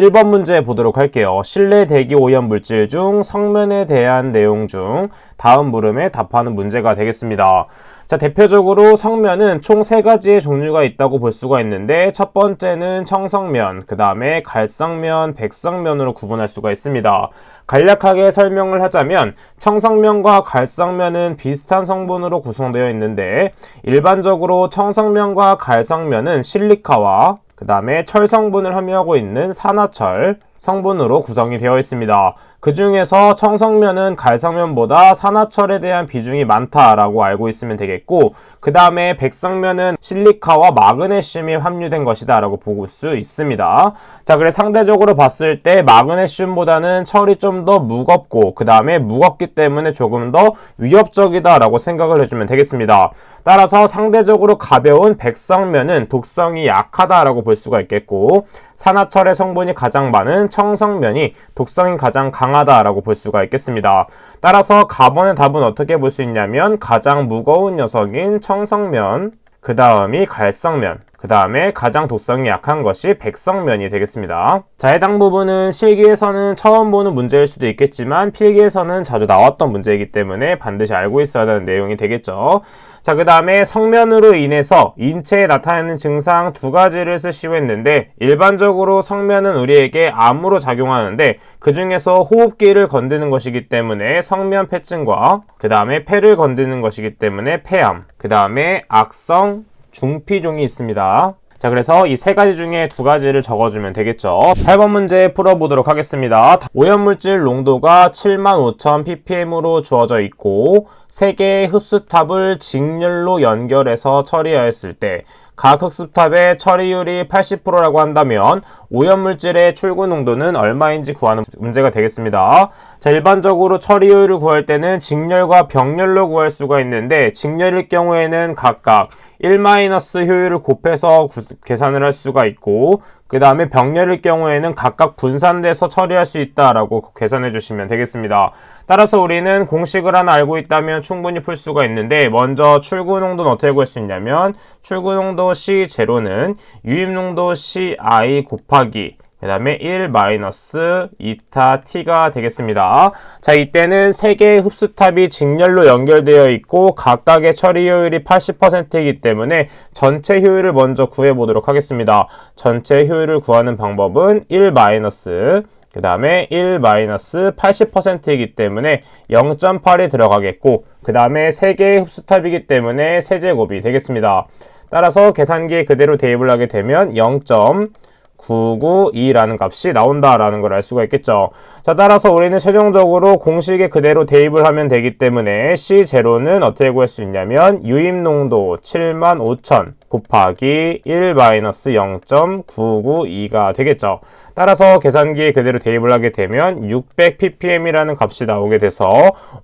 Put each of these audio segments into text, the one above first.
1번 문제 보도록 할게요. 실내 대기 오염 물질 중 성면에 대한 내용 중 다음 물음에 답하는 문제가 되겠습니다. 자, 대표적으로 성면은 총 3가지의 종류가 있다고 볼 수가 있는데 첫 번째는 청성면, 그 다음에 갈성면, 백성면으로 구분할 수가 있습니다. 간략하게 설명을 하자면 청성면과 갈성면은 비슷한 성분으로 구성되어 있는데 일반적으로 청성면과 갈성면은 실리카와 그 다음에 철 성분을 함유하고 있는 산화철 성분으로 구성이 되어 있습니다. 그 중에서 청성면은 갈성면보다 산화철에 대한 비중이 많다라고 알고 있으면 되겠고, 그 다음에 백성면은 실리카와 마그네슘이 함유된 것이다 라고 볼 수 있습니다. 자, 그래서 상대적으로 봤을 때 마그네슘보다는 철이 좀 더 무겁고 그 다음에 무겁기 때문에 조금 더 위협적이다 라고 생각을 해주면 되겠습니다. 따라서 상대적으로 가벼운 백성면은 독성이 약하다라고 볼 수가 있겠고, 산화철의 성분이 가장 많은 청성면이 독성이 가장 강하다라고 볼 수가 있겠습니다. 따라서 가번의 답은 어떻게 볼 수 있냐면 가장 무거운 녀석인 청성면, 그 다음이 갈성면, 그 다음에 가장 독성이 약한 것이 백성면이 되겠습니다. 자, 해당 부분은 실기에서는 처음 보는 문제일 수도 있겠지만 필기에서는 자주 나왔던 문제이기 때문에 반드시 알고 있어야 하는 내용이 되겠죠. 자, 그 다음에 성면으로 인해서 인체에 나타나는 증상 2가지를 쓰시고 했는데 일반적으로 성면은 우리에게 암으로 작용하는데 그 중에서 호흡기를 건드는 것이기 때문에 성면폐증과 그 다음에 폐를 건드는 것이기 때문에 폐암, 그 다음에 악성 중피종이 있습니다. 자, 그래서 이 3가지 중에 2가지를 적어주면 되겠죠. 8번 문제 풀어보도록 하겠습니다. 오염물질 농도가 75,000ppm으로 주어져 있고 3개의 흡수탑을 직렬로 연결해서 처리하였을 때 각 흡수탑의 처리율이 80%라고 한다면 오염물질의 출구 농도는 얼마인지 구하는 문제가 되겠습니다. 자, 일반적으로 처리율을 구할 때는 직렬과 병렬로 구할 수가 있는데 직렬일 경우에는 각각 1- 효율을 곱해서 계산을 할 수가 있고 그 다음에 병렬일 경우에는 각각 분산돼서 처리할 수 있다라고 계산해 주시면 되겠습니다. 따라서 우리는 공식을 하나 알고 있다면 충분히 풀 수가 있는데 먼저 출구 농도는 어떻게 구할 수 있냐면 출구 농도 C0는 유입 농도 CI 곱하기 그 다음에 1 이타 t가 되겠습니다. 자, 이때는 3개의 흡수탑이 직렬로 연결되어 있고 각각의 처리 효율이 80%이기 때문에 전체 효율을 먼저 구해보도록 하겠습니다. 전체 효율을 구하는 방법은 1 그 다음에 1 80%이기 때문에 0.8이 들어가겠고 그 다음에 3개의 흡수탑이기 때문에 세제곱이 되겠습니다. 따라서 계산기에 그대로 대입을 하게 되면 0.992라는 값이 나온다라는 걸 알 수가 있겠죠. 자, 따라서 우리는 최종적으로 공식에 그대로 대입을 하면 되기 때문에 C0는 어떻게 구할 수 있냐면 유입농도 75,000 곱하기 1 0.992가 되겠죠. 따라서 계산기에 그대로 대입을 하게 되면 600ppm이라는 값이 나오게 돼서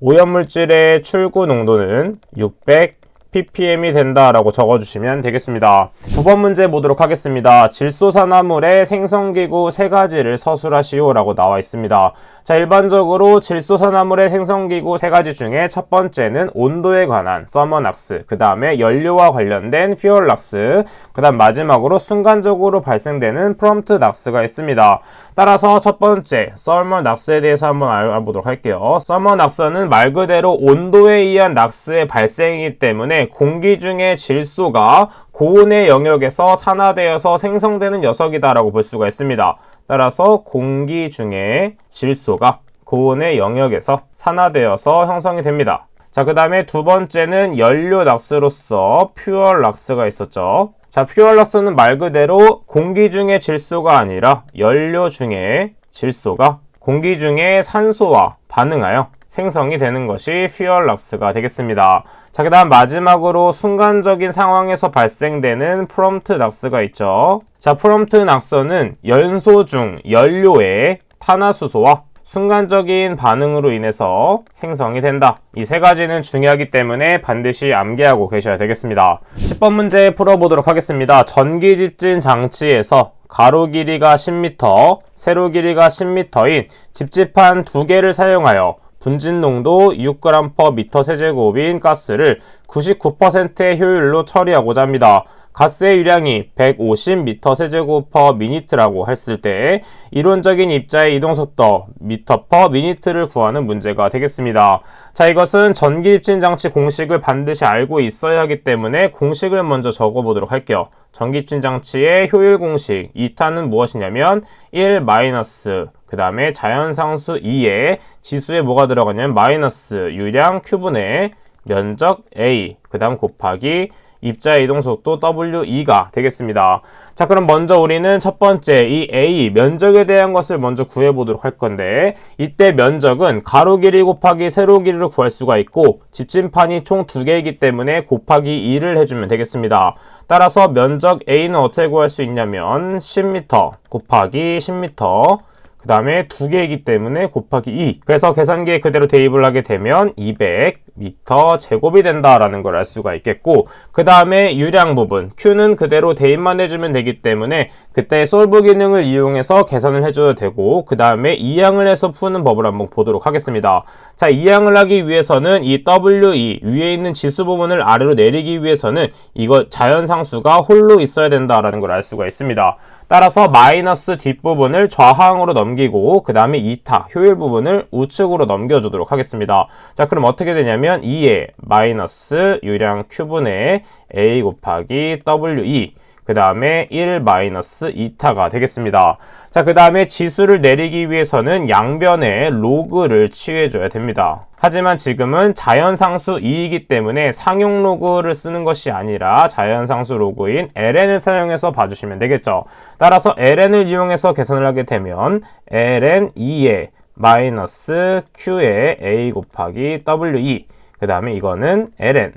오염물질의 출구 농도는 600ppm이 된다라고 적어주시면 되겠습니다. 9번 문제 보도록 하겠습니다. 질소산화물의 생성기구 3가지를 서술하시오 라고 나와 있습니다. 자, 일반적으로 질소산화물의 생성기구 3가지 중에 첫 번째는 온도에 관한 서머낙스, 그 다음에 연료와 관련된 퓨얼낙스, 그 다음 마지막으로 순간적으로 발생되는 프롬프트낙스가 있습니다. 따라서 첫 번째 서머낙스에 대해서 한번 알아보도록 할게요. 서머낙스는 말 그대로 온도에 의한 낙스의 발생이기 때문에 공기 중에 질소가 고온의 영역에서 산화되어서 생성되는 녀석이다라고 볼 수가 있습니다. 따라서 공기 중에 질소가 고온의 영역에서 산화되어서 형성이 됩니다. 자, 그 다음에 두 번째는 연료 낙스로서 퓨얼 낙스가 있었죠. 자, 퓨얼 낙스는 말 그대로 공기 중에 질소가 아니라 연료 중에 질소가 공기 중에 산소와 반응하여 생성이 되는 것이 퓨얼 락스가 되겠습니다. 자, 그 다음 마지막으로 순간적인 상황에서 발생되는 프롬프트 낙스가 있죠. 자, 프롬프트 낙스는 연소 중 연료의 탄화수소와 순간적인 반응으로 인해서 생성이 된다. 이 3가지는 중요하기 때문에 반드시 암기하고 계셔야 되겠습니다. 10번 문제 풀어보도록 하겠습니다. 전기집진 장치에서 가로 길이가 10m, 세로 길이가 10m인 집집판 2개를 사용하여 분진 농도 6g/m 세제곱인 가스를 99%의 효율로 처리하고자 합니다. 가스의 유량이 150m 세제곱/min라고 했을 때 이론적인 입자의 이동속도 m/min를 구하는 문제가 되겠습니다. 자, 이것은 전기 입진 장치 공식을 반드시 알고 있어야 하기 때문에 공식을 먼저 적어보도록 할게요. 전기 입진 장치의 효율 공식 이타는 무엇이냐면 1 마이너스 그 다음에 자연상수 2에 지수에 뭐가 들어가냐면 마이너스 유량 Q분의 면적 A 그 다음 곱하기 입자의 이동속도 W2가 되겠습니다. 자, 그럼 먼저 우리는 첫 번째 이 A 면적에 대한 것을 먼저 구해보도록 할 건데, 이때 면적은 가로 길이 곱하기 세로 길이를 구할 수가 있고 집진판이 총 2개이기 때문에 곱하기 2를 해주면 되겠습니다. 따라서 면적 A는 어떻게 구할 수 있냐면 10m 곱하기 10m 그 다음에 2개이기 때문에 곱하기 2. 그래서 계산기에 그대로 대입을 하게 되면 200m 제곱이 된다라는 걸 알 수가 있겠고, 그 다음에 유량 부분 Q는 그대로 대입만 해주면 되기 때문에 그때 솔브 기능을 이용해서 계산을 해줘도 되고, 그 다음에 이항을 해서 푸는 법을 한번 보도록 하겠습니다. 자, 이항을 하기 위해서는 이 W2 위에 있는 지수 부분을 아래로 내리기 위해서는 이거 자연상수가 홀로 있어야 된다라는 걸 알 수가 있습니다. 따라서 마이너스 뒷부분을 좌항으로 넘기고 그 다음에 2타 효율 부분을 우측으로 넘겨주도록 하겠습니다. 자, 그럼 어떻게 되냐면 2에 마이너스 유량 Q분의 A 곱하기 W2 그 다음에 1 마이너스 2타가 되겠습니다. 자, 그 다음에 지수를 내리기 위해서는 양변에 로그를 취해줘야 됩니다. 하지만 지금은 자연상수 2이기 때문에 상용 로그를 쓰는 것이 아니라 자연상수 로그인 ln을 사용해서 봐주시면 되겠죠. 따라서 ln을 이용해서 계산을 하게 되면 ln 2에 마이너스 q에 a 곱하기 w2 그 다음에 이거는 ln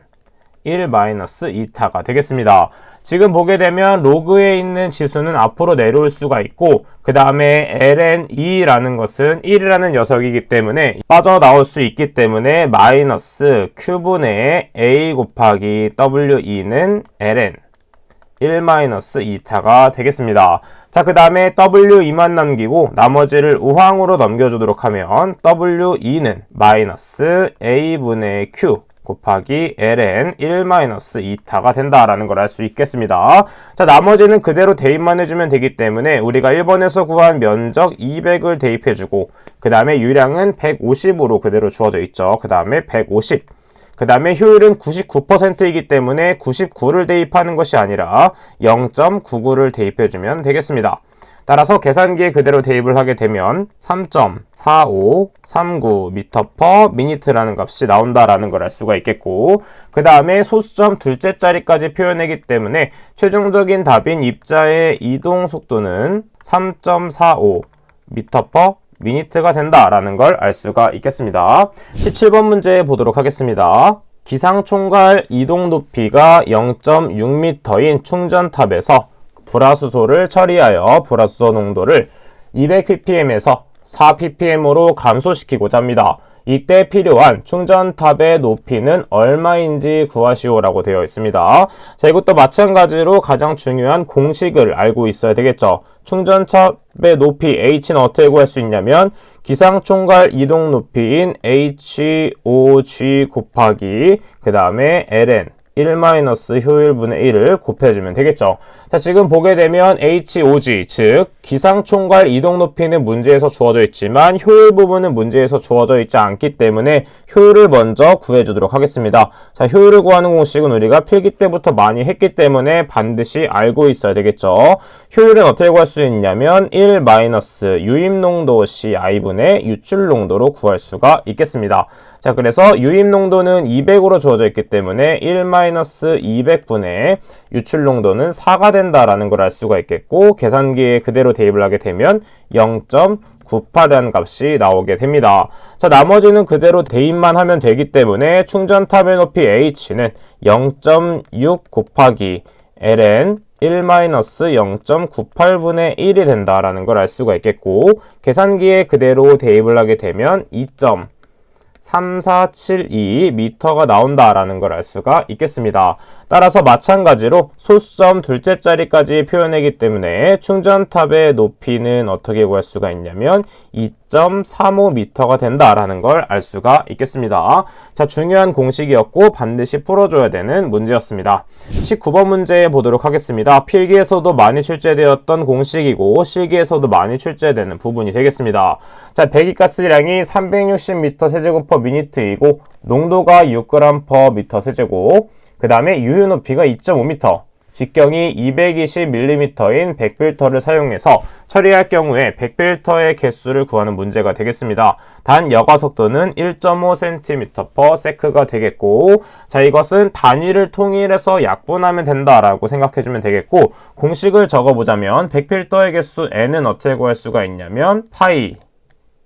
1 마이너스 2타가 되겠습니다. 지금 보게 되면 로그에 있는 지수는 앞으로 내려올 수가 있고, 그 다음에 ln2라는 것은 1이라는 녀석이기 때문에 빠져나올 수 있기 때문에 마이너스 q분의 a 곱하기 w2는 ln 1 마이너스 2타가 되겠습니다. 자, 그 다음에 w2만 남기고 나머지를 우항으로 넘겨주도록 하면 w2는 마이너스 a분의 q 곱하기 ln 1-2타가 된다라는 걸 알 수 있겠습니다. 자, 나머지는 그대로 대입만 해주면 되기 때문에 우리가 1번에서 구한 면적 200을 대입해주고 그 다음에 유량은 150으로 그대로 주어져 있죠. 그 다음에 150 그 다음에 효율은 99%이기 때문에 99를 대입하는 것이 아니라 0.99를 대입해주면 되겠습니다. 따라서 계산기에 그대로 대입을 하게 되면 3.4539m/min라는 값이 나온다라는 걸 알 수가 있겠고, 그 다음에 소수점 둘째 자리까지 표현하기 때문에 최종적인 답인 입자의 이동 속도는 3.45m/min가 된다라는 걸 알 수가 있겠습니다. 17번 문제 보도록 하겠습니다. 기상총괄 이동 높이가 0.6m인 충전탑에서 불화수소를 처리하여 불화수소 농도를 200ppm에서 4ppm으로 감소시키고자 합니다. 이때 필요한 충전탑의 높이는 얼마인지 구하시오라고 되어 있습니다. 자, 이것도 마찬가지로 가장 중요한 공식을 알고 있어야 되겠죠. 충전탑의 높이 H는 어떻게 구할 수 있냐면 기상총괄 이동 높이인 HOG 곱하기 그 다음에 ln 1-효율분의 1을 곱해주면 되겠죠. 자, 지금 보게 되면 HOG, 즉 기상총괄 이동 높이는 문제에서 주어져 있지만 효율 부분은 문제에서 주어져 있지 않기 때문에 효율을 먼저 구해주도록 하겠습니다. 자, 효율을 구하는 공식은 우리가 필기 때부터 많이 했기 때문에 반드시 알고 있어야 되겠죠. 효율은 어떻게 구할 수 있냐면 1- 유입농도 CI분의 유출농도로 구할 수가 있겠습니다. 자, 그래서 유입농도는 200으로 주어져 있기 때문에 1-200분의 유출농도는 4가 된다라는 걸 알 수가 있겠고, 계산기에 그대로 대입을 하게 되면 0.98이라는 값이 나오게 됩니다. 자, 나머지는 그대로 대입만 하면 되기 때문에 충전탑의 높이 H는 0.6 곱하기 ln 1-0.98분의 1이 된다라는 걸 알 수가 있겠고, 계산기에 그대로 대입을 하게 되면 2.3472m가 나온다라는 걸 알 수가 있겠습니다. 따라서 마찬가지로 소수점 둘째 자리까지 표현하기 때문에 충전탑의 높이는 어떻게 구할 수가 있냐면 2.35m가 된다라는 걸 알 수가 있겠습니다. 자, 중요한 공식이었고 반드시 풀어줘야 되는 문제였습니다. 19번 문제 보도록 하겠습니다. 필기에서도 많이 출제되었던 공식이고 실기에서도 많이 출제되는 부분이 되겠습니다. 자, 배기가스량이 360m 세제곱 미니트이고 농도가 6g/m 세제곱, 그 다음에 유효 높이가 2.5m, 직경이 220mm인 100필터를 사용해서 처리할 경우에 100필터의 개수를 구하는 문제가 되겠습니다. 단 여과 속도는 1.5cm/s가 되겠고, 자, 이것은 단위를 통일해서 약분하면 된다라고 생각해주면 되겠고, 공식을 적어보자면 100필터의 개수 n은 어떻게 구할 수가 있냐면 파이,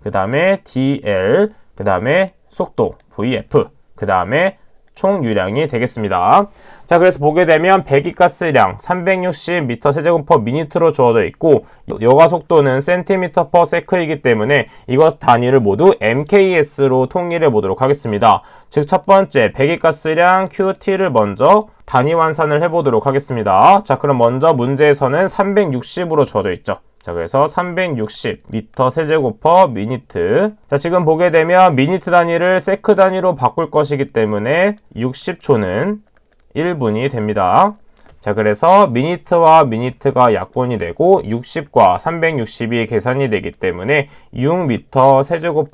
그 다음에 dl, 그 다음에 속도 vf, 그 다음에 총 유량이 되겠습니다. 자, 그래서 보게 되면 배기가스량 360m 세제곱 미니트로 주어져 있고 여과 속도는 cm/s이기 때문에 이것 단위를 모두 mks로 통일해 보도록 하겠습니다. 즉 첫 번째 배기가스량 qt를 먼저 단위 환산을 해보도록 하겠습니다. 자, 그럼 먼저 문제에서는 360으로 주어져 있죠. 자, 그래서 360m 세제곱 미니트. 자, 지금 보게 되면 미니트 단위를 세크 단위로 바꿀 것이기 때문에 60초는 1분이 됩니다. 자, 그래서 미니트와 미니트가 약분이 되고 60과 360이 계산이 되기 때문에 6m 세제곱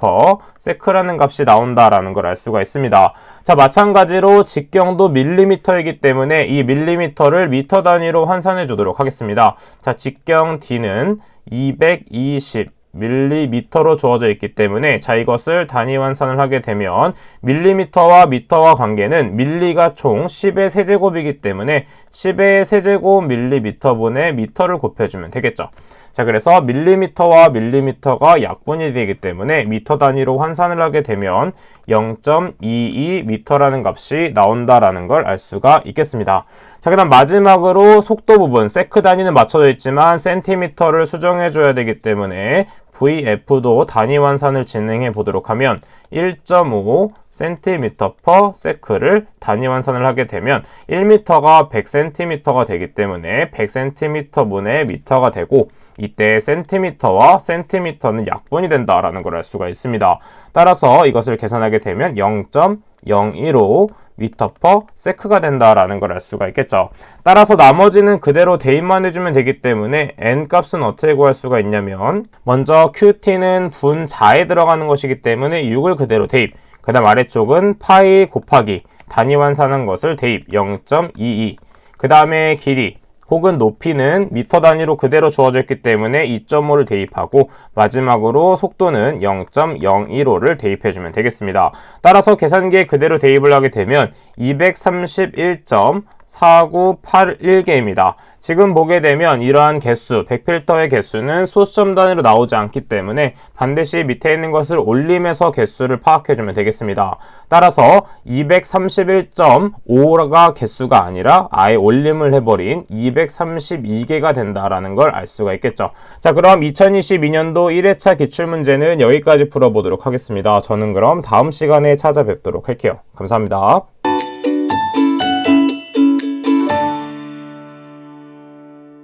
세크라는 값이 나온다라는 걸 알 수가 있습니다. 자, 마찬가지로 직경도 밀리미터이기 때문에 이 밀리미터를 미터 단위로 환산해 주도록 하겠습니다. 자, 직경 D는 220mm로 주어져 있기 때문에 자, 이것을 단위 환산을 하게 되면 밀리미터와 미터와 관계는 밀리가 총 10의 세제곱이기 때문에 10의 세제곱 밀리미터분의 미터를 곱해주면 되겠죠. 자, 그래서 밀리미터와 밀리미터가 약분이 되기 때문에 미터 단위로 환산을 하게 되면 0.22m라는 값이 나온다라는 걸 알 수가 있겠습니다. 자, 그 다음 마지막으로 속도 부분, 세크 단위는 맞춰져 있지만 센티미터를 수정해줘야 되기 때문에 VF도 단위 환산을 진행해 보도록 하면 1.5cm/s를 단위 환산을 하게 되면 1m가 100cm가 되기 때문에 100cm분의 미터가 되고 이때 센티미터와 센티미터는 약분이 된다라는 걸 알 수가 있습니다. 따라서 이것을 계산하게 되면 0.015m/s가 된다라는 걸 알 수가 있겠죠. 따라서 나머지는 그대로 대입만 해주면 되기 때문에 n 값은 어떻게 구할 수가 있냐면 먼저 qt는 분자에 들어가는 것이기 때문에 6을 그대로 대입, 그 다음 아래쪽은 파이 곱하기 단위 환산한 것을 대입 0.22, 그 다음에 길이 혹은 높이는 미터 단위로 그대로 주어져 있기 때문에 2.5를 대입하고 마지막으로 속도는 0.015를 대입해주면 되겠습니다. 따라서 계산기에 그대로 대입을 하게 되면 231.4981개입니다. 지금 보게 되면 이러한 개수, 100필터의 개수는 소수점 단위로 나오지 않기 때문에 반드시 밑에 있는 것을 올림해서 개수를 파악해주면 되겠습니다. 따라서 231.5가 개수가 아니라 아예 올림을 해버린 232개가 된다라는 걸 알 수가 있겠죠. 자, 그럼 2022년도 1회차 기출문제는 여기까지 풀어보도록 하겠습니다. 저는 그럼 다음 시간에 찾아뵙도록 할게요. 감사합니다.